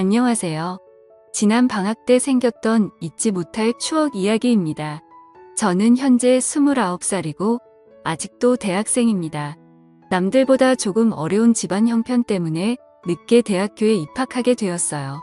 안녕하세요. 지난 방학 때 생겼던 잊지 못할 추억 이야기입니다. 저는 현재 29살이고 아직도 대학생입니다. 남들보다 조금 어려운 집안 형편 때문에 늦게 대학교에 입학하게 되었어요.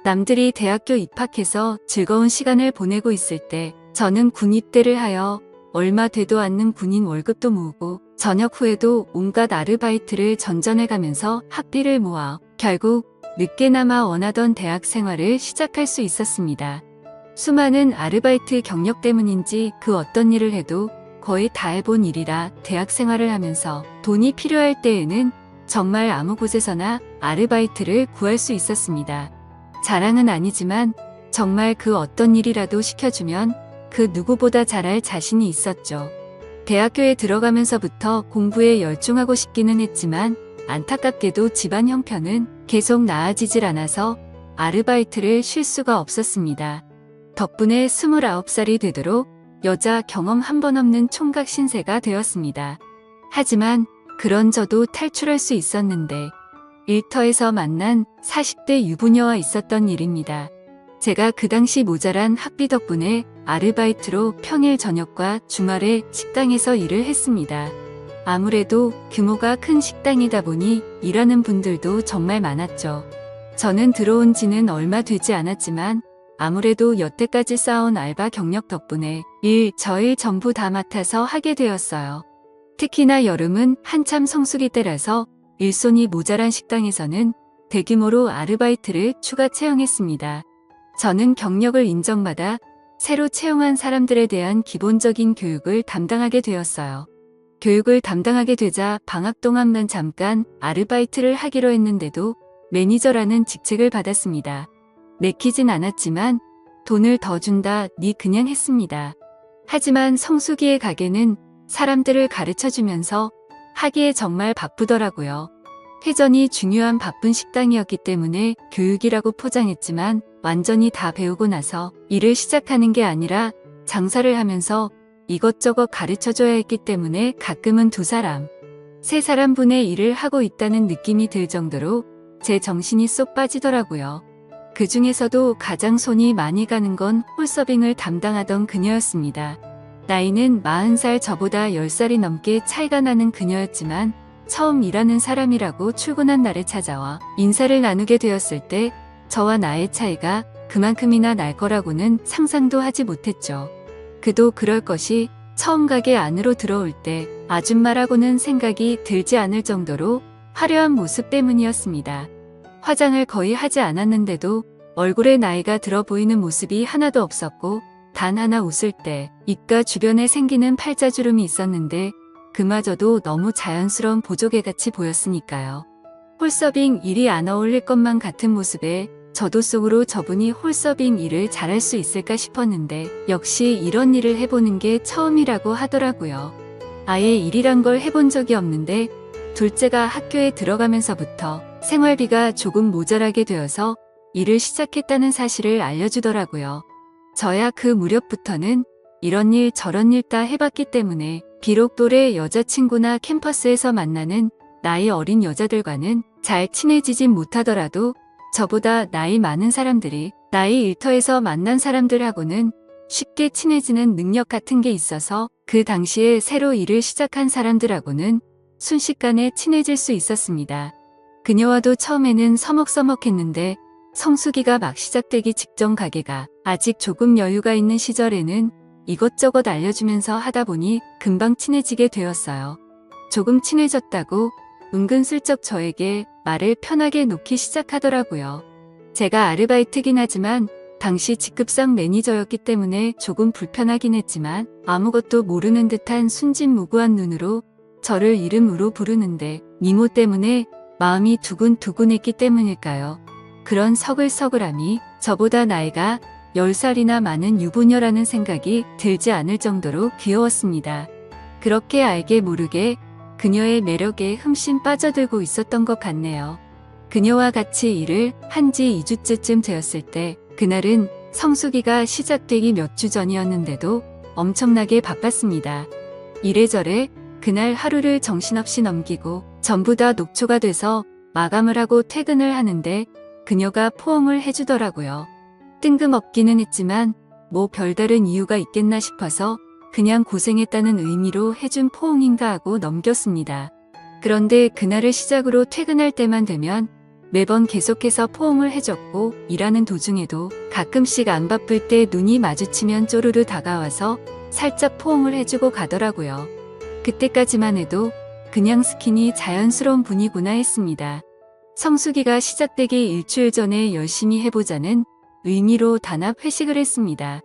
남들이 대학교 입학해서 즐거운 시간을 보내고 있을 때 저는 군입대를 하여 얼마 되도 않는 군인 월급도 모으고 전역 후에도 온갖 아르바이트를 전전해가면서 학비를 모아 결국 늦게나마 원하던 대학 생활을 시작할 수 있었습니다. 수많은 아르바이트 경력 때문인지 그 어떤 일을 해도 거의 다 해본 일이라 대학 생활을 하면서 돈이 필요할 때에는 정말 아무 곳에서나 아르바이트를 구할 수 있었습니다. 자랑은 아니지만 정말 그 어떤 일이라도 시켜주면 그 누구보다 잘할 자신이 있었죠. 대학교에 들어가면서부터 공부에 열중하고 싶기는 했지만 안타깝게도 집안 형편은 계속 나아지질 않아서 아르바이트를 쉴 수가 없었습니다. 덕분에 29살이 되도록 여자 경험 한 번 없는 총각 신세가 되었습니다. 하지만 그런 저도 탈출할 수 있었는데 일터에서 만난 40대 유부녀와 있었던 일입니다. 제가 그 당시 모자란 학비 덕분에 아르바이트로 평일 저녁과 주말에 식당에서 일을 했습니다. 아무래도 규모가 큰 식당이다 보니 일하는 분들도 정말 많았죠. 저는 들어온 지는 얼마 되지 않았지만 아무래도 여태까지 쌓아온 알바 경력 덕분에 저 일 전부 다 맡아서 하게 되었어요. 특히나 여름은 한참 성수기 때라서 일손이 모자란 식당에서는 대규모로 아르바이트를 추가 채용했습니다. 저는 경력을 인정받아 새로 채용한 사람들에 대한 기본적인 교육을 담당하게 되었어요. 교육을 담당하게 되자 방학 동안만 잠깐 아르바이트를 하기로 했는데도 매니저라는 직책을 받았습니다. 내키진 않았지만 돈을 더 준다 니 그냥 했습니다. 하지만 성수기의 가게는 사람들을 가르쳐주면서 하기에 정말 바쁘더라고요. 회전이 중요한 바쁜 식당이었기 때문에 교육이라고 포장했지만 완전히 다 배우고 나서 일을 시작하는 게 아니라 장사를 하면서 이것저것 가르쳐줘야 했기 때문에 가끔은 2사람, 3사람 분의 일을 하고 있다는 느낌이 들 정도로 제 정신이 쏙 빠지더라고요. 그 중에서도 가장 손이 많이 가는 건 홀서빙을 담당하던 그녀였습니다. 나이는 40살 저보다 10살이 넘게 차이가 나는 그녀였지만 처음 일하는 사람이라고 출근한 날에 찾아와 인사를 나누게 되었을 때 저와 나의 차이가 그만큼이나 날 거라고는 상상도 하지 못했죠. 그도 그럴 것이 처음 가게 안으로 들어올 때 아줌마라고는 생각이 들지 않을 정도로 화려한 모습 때문이었습니다. 화장을 거의 하지 않았는데도 얼굴에 나이가 들어 보이는 모습이 하나도 없었고 단 하나 웃을 때 입가 주변에 생기는 팔자주름이 있었는데 그마저도 너무 자연스러운 보조개같이 보였으니까요. 홀서빙 일이 안 어울릴 것만 같은 모습에 저도 속으로 저분이 홀서빙 일을 잘할 수 있을까 싶었는데 역시 이런 일을 해보는 게 처음이라고 하더라고요. 아예 일이란 걸 해본 적이 없는데 둘째가 학교에 들어가면서부터 생활비가 조금 모자라게 되어서 일을 시작했다는 사실을 알려주더라고요. 저야 그 무렵부터는 이런 일 저런 일 다 해봤기 때문에 비록 또래 여자친구나 캠퍼스에서 만나는 나이 어린 여자들과는 잘 친해지진 못하더라도 저보다 나이 많은 사람들이 나이 일터에서 만난 사람들하고는 쉽게 친해지는 능력 같은 게 있어서 그 당시에 새로 일을 시작한 사람들하고는 순식간에 친해질 수 있었습니다. 그녀와도 처음에는 서먹서먹했는데 성수기가 막 시작되기 직전 가게가 아직 조금 여유가 있는 시절에는 이것저것 알려주면서 하다 보니 금방 친해지게 되었어요. 조금 친해졌다고 은근슬쩍 저에게 말을 편하게 놓기 시작하더라고요. 제가 아르바이트긴 하지만 당시 직급상 매니저였기 때문에 조금 불편하긴 했지만 아무것도 모르는 듯한 순진무구한 눈으로 저를 이름으로 부르는데 미모 때문에 마음이 두근두근했기 때문일까요? 그런 서글서글함이 저보다 나이가 10살이나 많은 유부녀라는 생각이 들지 않을 정도로 귀여웠습니다. 그렇게 알게 모르게 그녀의 매력에 흠씬 빠져들고 있었던 것 같네요. 그녀와 같이 일을 한 지 2주째쯤 되었을 때 그날은 성수기가 시작되기 몇 주 전이었는데도 엄청나게 바빴습니다. 이래저래 그날 하루를 정신없이 넘기고 전부 다 녹초가 돼서 마감을 하고 퇴근을 하는데 그녀가 포옹을 해주더라고요. 뜬금없기는 했지만 뭐 별다른 이유가 있겠나 싶어서 그냥 고생했다는 의미로 해준 포옹인가 하고 넘겼습니다. 그런데 그날을 시작으로 퇴근할 때만 되면 매번 계속해서 포옹을 해줬고 일하는 도중에도 가끔씩 안 바쁠 때 눈이 마주치면 쪼르르 다가와서 살짝 포옹을 해주고 가더라고요. 그때까지만 해도 그냥 스킨이 자연스러운 분이구나 했습니다. 성수기가 시작되기 일주일 전에 열심히 해보자는 의미로 단합 회식을 했습니다.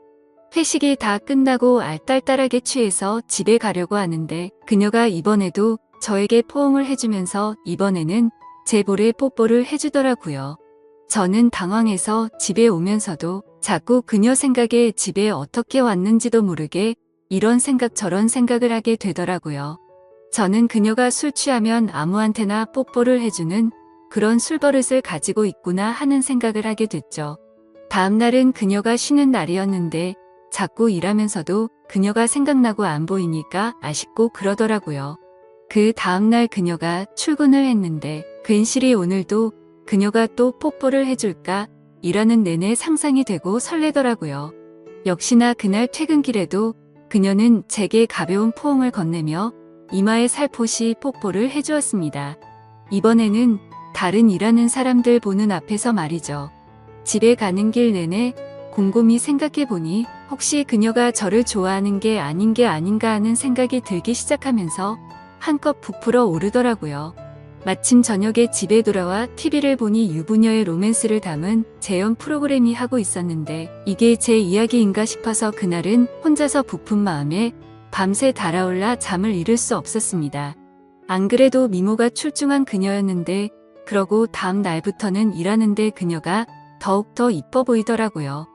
회식이 다 끝나고 알딸딸하게 취해서 집에 가려고 하는데 그녀가 이번에도 저에게 포옹을 해주면서 이번에는 제 볼에 뽀뽀를 해주더라고요. 저는 당황해서 집에 오면서도 자꾸 그녀 생각에 집에 어떻게 왔는지도 모르게 이런 생각 저런 생각을 하게 되더라고요. 저는 그녀가 술 취하면 아무한테나 뽀뽀를 해주는 그런 술버릇을 가지고 있구나 하는 생각을 하게 됐죠. 다음 날은 그녀가 쉬는 날이었는데 자꾸 일하면서도 그녀가 생각나고 안 보이니까 아쉽고 그러더라고요. 그 다음날 그녀가 출근을 했는데 괜시리 오늘도 그녀가 또 뽀뽀를 해줄까 일하는 내내 상상이 되고 설레더라고요. 역시나 그날 퇴근길에도 그녀는 제게 가벼운 포옹을 건네며 이마에 살포시 뽀뽀를 해주었습니다. 이번에는 다른 일하는 사람들 보는 앞에서 말이죠. 집에 가는 길 내내 곰곰이 생각해보니 혹시 그녀가 저를 좋아하는 게 아닌가 하는 생각이 들기 시작하면서 한껏 부풀어 오르더라고요. 마침 저녁에 집에 돌아와 TV를 보니 유부녀의 로맨스를 담은 재연 프로그램이 하고 있었는데 이게 제 이야기인가 싶어서 그날은 혼자서 부푼 마음에 밤새 달아올라 잠을 이룰 수 없었습니다. 안 그래도 미모가 출중한 그녀였는데 그러고 다음 날부터는 일하는데 그녀가 더욱더 이뻐 보이더라고요.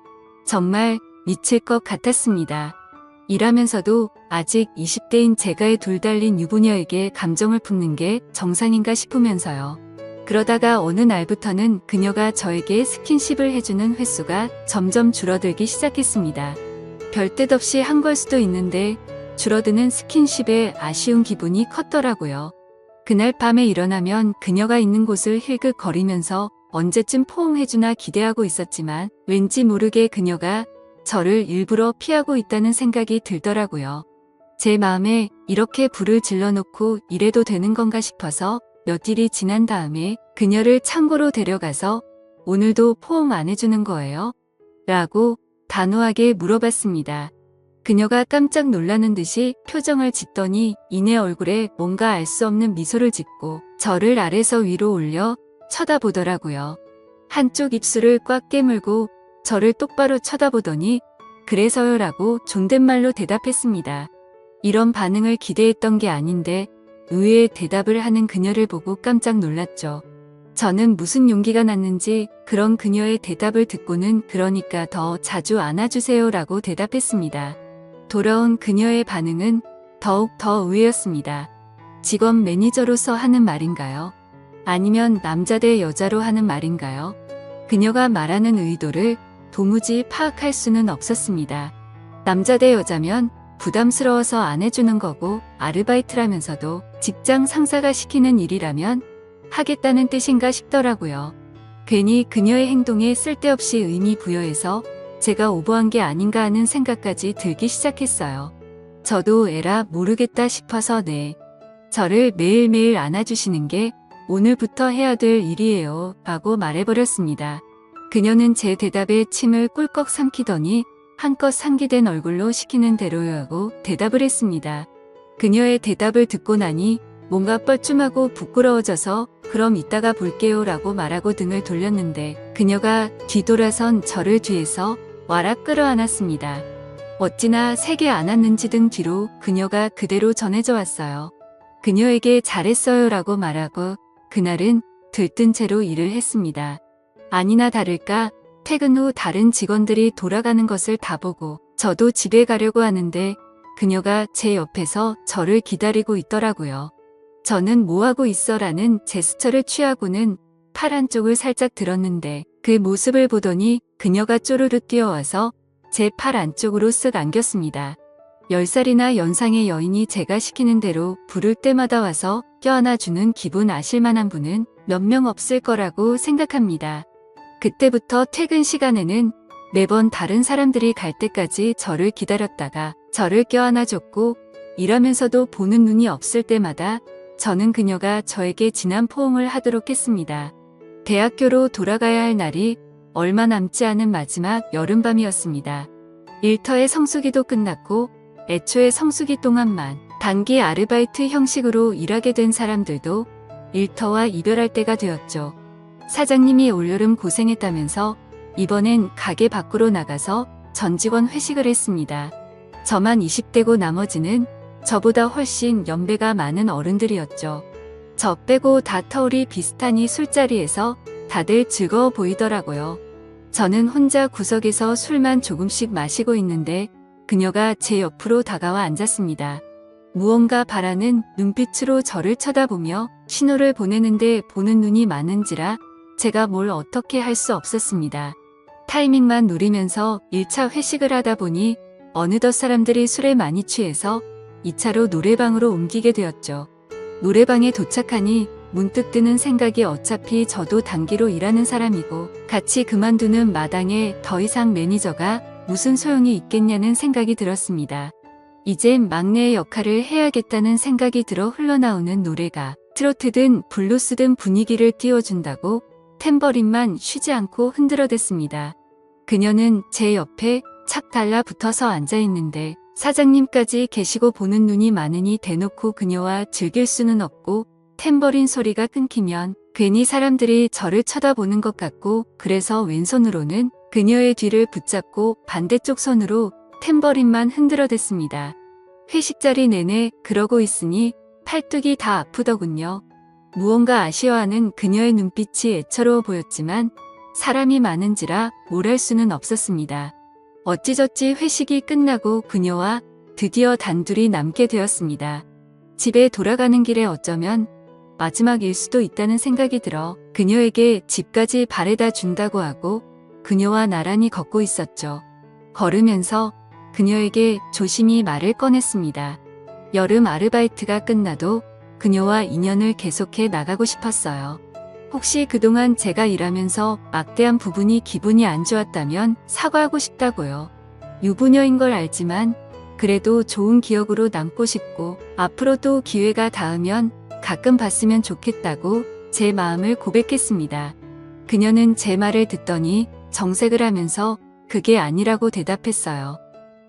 정말 미칠 것 같았습니다. 일하면서도 아직 20대인 제가에 둘달린 유부녀에게 감정을 품는 게 정상인가 싶으면서요. 그러다가 어느 날부터는 그녀가 저에게 스킨십을 해주는 횟수가 점점 줄어들기 시작했습니다. 별 뜻 없이 한 걸 수도 있는데 줄어드는 스킨십에 아쉬운 기분이 컸더라고요. 그날 밤에 일어나면 그녀가 있는 곳을 힐끗거리면서 언제쯤 포옹해주나 기대하고 있었지만 왠지 모르게 그녀가 저를 일부러 피하고 있다는 생각이 들더라고요. 제 마음에 이렇게 불을 질러놓고 이래도 되는 건가 싶어서 며칠이 지난 다음에 그녀를 창고로 데려가서 오늘도 포옹 안 해주는 거예요? 라고 단호하게 물어봤습니다. 그녀가 깜짝 놀라는 듯이 표정을 짓더니 이내 얼굴에 뭔가 알 수 없는 미소를 짓고 저를 아래서 위로 올려 쳐다보더라고요. 한쪽 입술을 꽉 깨물고 저를 똑바로 쳐다보더니 그래서요라고 존댓말로 대답했습니다. 이런 반응을 기대했던 게 아닌데 의외의 대답을 하는 그녀를 보고 깜짝 놀랐죠. 저는 무슨 용기가 났는지 그런 그녀의 대답을 듣고는 그러니까 더 자주 안아주세요라고 대답했습니다. 돌아온 그녀의 반응은 더욱 더 의외였습니다. 직업 매니저로서 하는 말인가요? 아니면 남자 대 여자로 하는 말인가요? 그녀가 말하는 의도를 도무지 파악할 수는 없었습니다. 남자 대 여자면 부담스러워서 안 해주는 거고 아르바이트라면서도 직장 상사가 시키는 일이라면 하겠다는 뜻인가 싶더라고요. 괜히 그녀의 행동에 쓸데없이 의미 부여해서 제가 오버한 게 아닌가 하는 생각까지 들기 시작했어요. 저도 에라 모르겠다 싶어서 네. 저를 매일매일 안아주시는 게 오늘부터 해야 될 일이에요 라고 말해버렸습니다. 그녀는 제 대답에 침을 꿀꺽 삼키더니 한껏 상기된 얼굴로 시키는 대로요 하고 대답을 했습니다. 그녀의 대답을 듣고 나니 뭔가 뻘쭘하고 부끄러워져서 그럼 이따가 볼게요 라고 말하고 등을 돌렸는데 그녀가 뒤돌아선 저를 뒤에서 와락 끌어안았습니다. 어찌나 세게 안았는지 등 뒤로 그녀가 그대로 전해져 왔어요. 그녀에게 잘했어요 라고 말하고 그날은 들뜬 채로 일을 했습니다. 아니나 다를까 퇴근 후 다른 직원들이 돌아가는 것을 다 보고 저도 집에 가려고 하는데 그녀가 제 옆에서 저를 기다리고 있더라고요. 저는 뭐하고 있어 라는 제스처를 취하고는 팔 한쪽을 살짝 들었는데 그 모습을 보더니 그녀가 쪼르르 뛰어와서 제 팔 안쪽으로 쓱 안겼습니다. 10살이나 연상의 여인이 제가 시키는 대로 부를 때마다 와서 껴안아주는 기분 아실만한 분은 몇 명 없을 거라고 생각합니다. 그때부터 퇴근 시간에는 매번 다른 사람들이 갈 때까지 저를 기다렸다가 저를 껴안아줬고, 일하면서도 보는 눈이 없을 때마다 저는 그녀가 저에게 진한 포옹을 하도록 했습니다. 대학교로 돌아가야 할 날이 얼마 남지 않은 마지막 여름밤이었습니다. 일터의 성수기도 끝났고 애초에 성수기 동안만 단기 아르바이트 형식으로 일하게 된 사람들도 일터와 이별할 때가 되었죠. 사장님이 올여름 고생했다면서 이번엔 가게 밖으로 나가서 전 직원 회식을 했습니다. 저만 20대고 나머지는 저보다 훨씬 연배가 많은 어른들이었죠. 저 빼고 다 터울이 비슷하니 술자리에서 다들 즐거워 보이더라고요. 저는 혼자 구석에서 술만 조금씩 마시고 있는데 그녀가 제 옆으로 다가와 앉았습니다. 무언가 바라는 눈빛으로 저를 쳐다보며 신호를 보내는데 보는 눈이 많은지라 제가 뭘 어떻게 할 수 없었습니다. 타이밍만 노리면서 1차 회식을 하다 보니 어느덧 사람들이 술에 많이 취해서 2차로 노래방으로 옮기게 되었죠. 노래방에 도착하니 문득 드는 생각이 어차피 저도 단기로 일하는 사람이고 같이 그만두는 마당에 더 이상 매니저가 무슨 소용이 있겠냐는 생각이 들었습니다. 이젠 막내의 역할을 해야겠다는 생각이 들어 흘러나오는 노래가 트로트든 블루스든 분위기를 띄워준다고 탬버린만 쉬지 않고 흔들어댔습니다. 그녀는 제 옆에 착 달라붙어서 앉아있는데 사장님까지 계시고 보는 눈이 많으니 대놓고 그녀와 즐길 수는 없고 탬버린 소리가 끊기면 괜히 사람들이 저를 쳐다보는 것 같고 그래서 왼손으로는 그녀의 뒤를 붙잡고 반대쪽 손으로 탬버린만 흔들어댔습니다. 회식 자리 내내 그러고 있으니 팔뚝이 다 아프더군요. 무언가 아쉬워하는 그녀의 눈빛이 애처로워 보였지만 사람이 많은지라 뭘 할 수는 없었습니다. 어찌저찌 회식이 끝나고 그녀와 드디어 단둘이 남게 되었습니다. 집에 돌아가는 길에 어쩌면 마지막일 수도 있다는 생각이 들어 그녀에게 집까지 바래다 준다고 하고 그녀와 나란히 걷고 있었죠. 걸으면서 그녀에게 조심히 말을 꺼냈습니다. 여름 아르바이트가 끝나도 그녀와 인연을 계속해 나가고 싶었어요. 혹시 그동안 제가 일하면서 막대한 부분이 기분이 안 좋았다면 사과하고 싶다고요. 유부녀인 걸 알지만 그래도 좋은 기억으로 남고 싶고 앞으로도 기회가 닿으면 가끔 봤으면 좋겠다고 제 마음을 고백했습니다. 그녀는 제 말을 듣더니 정색을 하면서 그게 아니라고 대답했어요.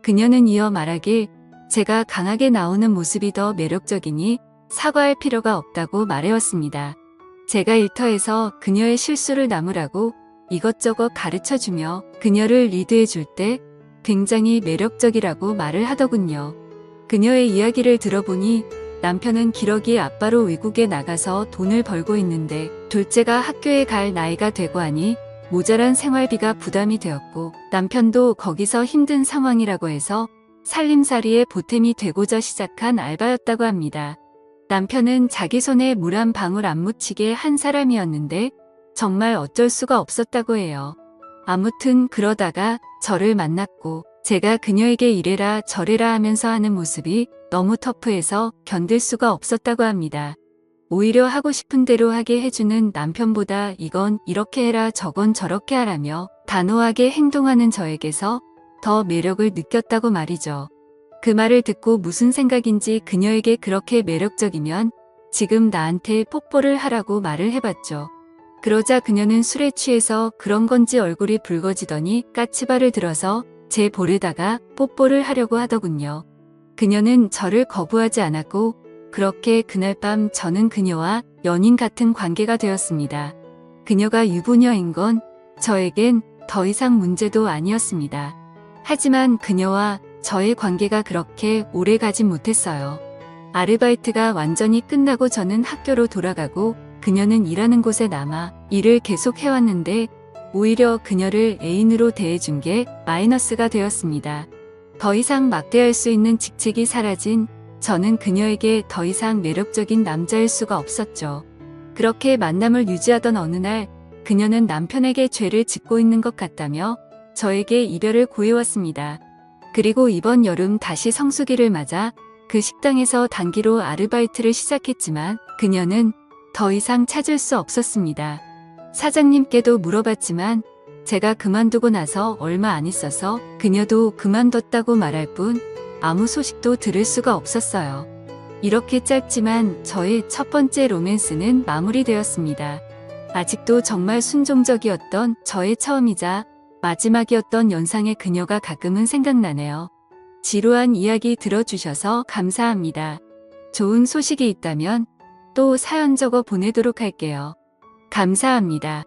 그녀는 이어 말하길 제가 강하게 나오는 모습이 더 매력적이니 사과할 필요가 없다고 말해왔습니다. 제가 일터에서 그녀의 실수를 나무라고 이것저것 가르쳐주며 그녀를 리드해줄 때 굉장히 매력적이라고 말을 하더군요. 그녀의 이야기를 들어보니 남편은 기러기 아빠로 외국에 나가서 돈을 벌고 있는데 둘째가 학교에 갈 나이가 되고 하니 모자란 생활비가 부담이 되었고 남편도 거기서 힘든 상황이라고 해서 살림살이에 보탬이 되고자 시작한 알바였다고 합니다. 남편은 자기 손에 물 한 방울 안 묻히게 한 사람이었는데 정말 어쩔 수가 없었다고 해요. 아무튼 그러다가 저를 만났고 제가 그녀에게 이래라 저래라 하면서 하는 모습이 너무 터프해서 견딜 수가 없었다고 합니다. 오히려 하고 싶은 대로 하게 해주는 남편보다 이건 이렇게 해라 저건 저렇게 하라며 단호하게 행동하는 저에게서 더 매력을 느꼈다고 말이죠. 그 말을 듣고 무슨 생각인지 그녀에게 그렇게 매력적이면 지금 나한테 뽀뽀를 하라고 말을 해봤죠. 그러자 그녀는 술에 취해서 그런 건지 얼굴이 붉어지더니 까치발을 들어서 제 볼에다가 뽀뽀를 하려고 하더군요. 그녀는 저를 거부하지 않았고 그렇게 그날 밤 저는 그녀와 연인 같은 관계가 되었습니다. 그녀가 유부녀인 건 저에겐 더 이상 문제도 아니었습니다. 하지만 그녀와 저의 관계가 그렇게 오래 가진 못했어요. 아르바이트가 완전히 끝나고 저는 학교로 돌아가고 그녀는 일하는 곳에 남아 일을 계속 해왔는데 오히려 그녀를 애인으로 대해준 게 마이너스가 되었습니다. 더 이상 막대할 수 있는 직책이 사라진 저는 그녀에게 더 이상 매력적인 남자일 수가 없었죠. 그렇게 만남을 유지하던 어느 날 그녀는 남편에게 죄를 짓고 있는 것 같다며 저에게 이별을 고해왔습니다. 그리고 이번 여름 다시 성수기를 맞아 그 식당에서 단기로 아르바이트를 시작했지만 그녀는 더 이상 찾을 수 없었습니다. 사장님께도 물어봤지만 제가 그만두고 나서 얼마 안 있어서 그녀도 그만뒀다고 말할 뿐 아무 소식도 들을 수가 없었어요. 이렇게 짧지만 저의 첫 번째 로맨스는 마무리되었습니다. 아직도 정말 순종적이었던 저의 처음이자 마지막이었던 연상의 그녀가 가끔은 생각나네요. 지루한 이야기 들어주셔서 감사합니다. 좋은 소식이 있다면 또 사연 적어 보내도록 할게요. 감사합니다.